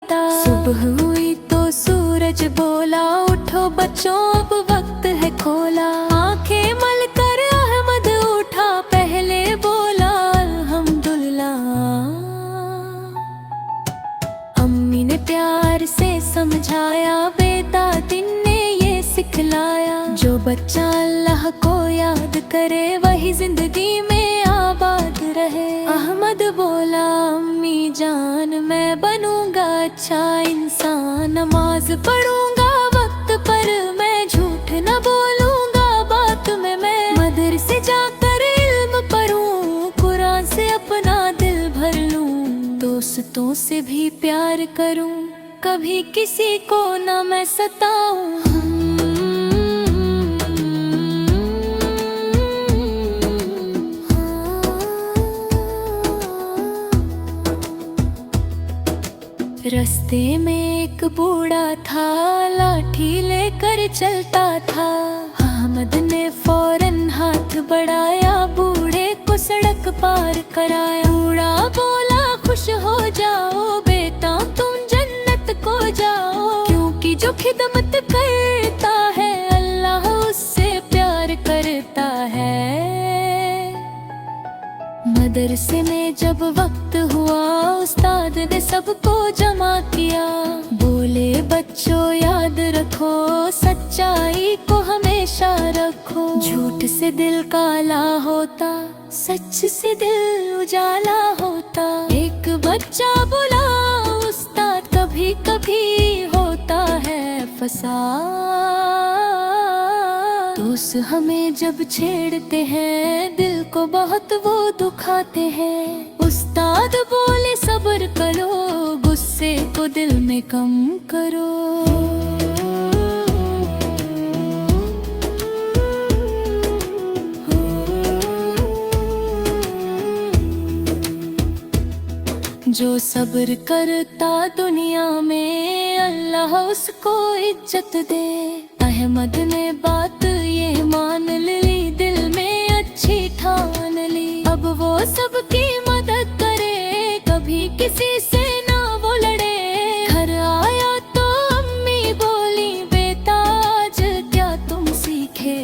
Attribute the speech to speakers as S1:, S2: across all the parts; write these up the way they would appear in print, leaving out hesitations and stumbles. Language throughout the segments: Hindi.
S1: आता। सुबह हुई तो सूरज बोला, उठो बच्चों अब वक्त है खोला। आंखें मल कर अहमद उठा, पहले बोला अल्हम्दुलिल्लाह। अम्मी ने प्यार से समझाया, बेटा दिन ने ये सिखलाया। जो बच्चा अल्लाह को याद करे, वही जिंदगी में आबाद रहे। अहमद बोला, अम्मी जान मैं बनूंगा अच्छा इंसान। नमाज पढ़ूंगा वक्त पर, मैं झूठ न बोलूंगा बात में। मैं मदरसे जाकर इल्म पढ़ूं, कुरान से अपना दिल भर लूं। दोस्तों से भी प्यार करूं, कभी किसी को न मैं सताऊं। रास्ते में एक बूढ़ा था, लाठी लेकर चलता था। अहमद ने फौरन हाथ बढ़ाया, बूढ़े को सड़क पार कराया। बूढ़ा बोला, खुश हो जाओ बेटा तुम जन्नत को जाओ। क्योंकि जो खिदमत करता है, अल्लाह उससे प्यार करता है। मदरसे में जब वक्त हुआ, उस्ताद ने सबको जमा किया। बोले बच्चों याद रखो, सच्चाई को हमेशा रखो। झूठ से दिल काला होता, सच से दिल उजाला होता। एक बच्चा बोला, उस्ताद कभी कभी होता है फसाद। दोस्त हमें जब छेड़ते हैं, दिल को बहुत वो दुखाते हैं। उस्ताद बोले सब्र करो, गुस्से को दिल में कम करो। जो सब्र करता दुनिया में, अल्लाह उसको इज्जत दे। अहमद ने बात ये मान ली, दिल में अच्छी ठान ली। अब वो सबकी मदद करे, कभी किसी से ना वो लड़े। घर आया तो अम्मी बोली, बेटा आज क्या तुम सीखे।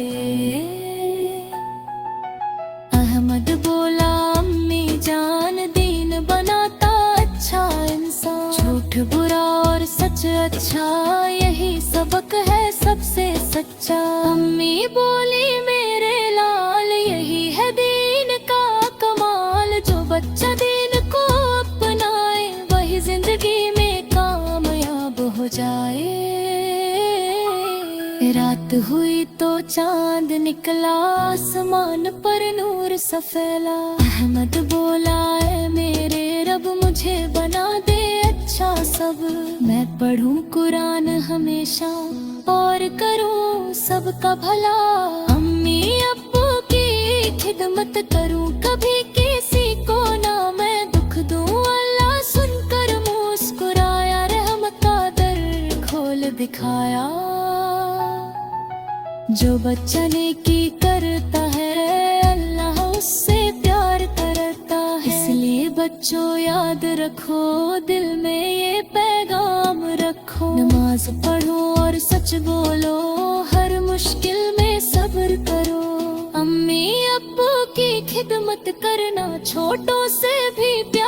S1: अहमद बोला, अम्मी जान दीन बनाता अच्छा इंसान। झूठ बुरा और सच अच्छा, यही सबक है सबसे सच्चा। अम्मी बोली, मेरे लाल यही है दीन का कमाल। जो बच्चा दीन को अपनाए, वही जिंदगी में कामयाब हो जाए। रात हुई तो चांद निकला, आसमान पर नूर सफेला। अहमद बोला, ऐ मेरे रब मुझे बना दे अच्छा सब। मैं पढ़ूं कुरान हमेशा, और करूं सबका भला। अम्मी अब्बू की खिदमत करूं, कभी किसी को ना मैं दुख दूं। अल्लाह सुनकर मुस्कुराया, रहमत का दर खोल दिखाया। जो बच्चा नेकी करता है, अल्लाह उससे प्यार करता है। इसलिए बच्चों याद रखो, दिल में ये पैगाम रखो। नमाज पढ़ो और सच बोलो, हर मुश्किल में सब्र करो। अम्मी अब्बू की खिदमत करना, छोटों से भी प्यार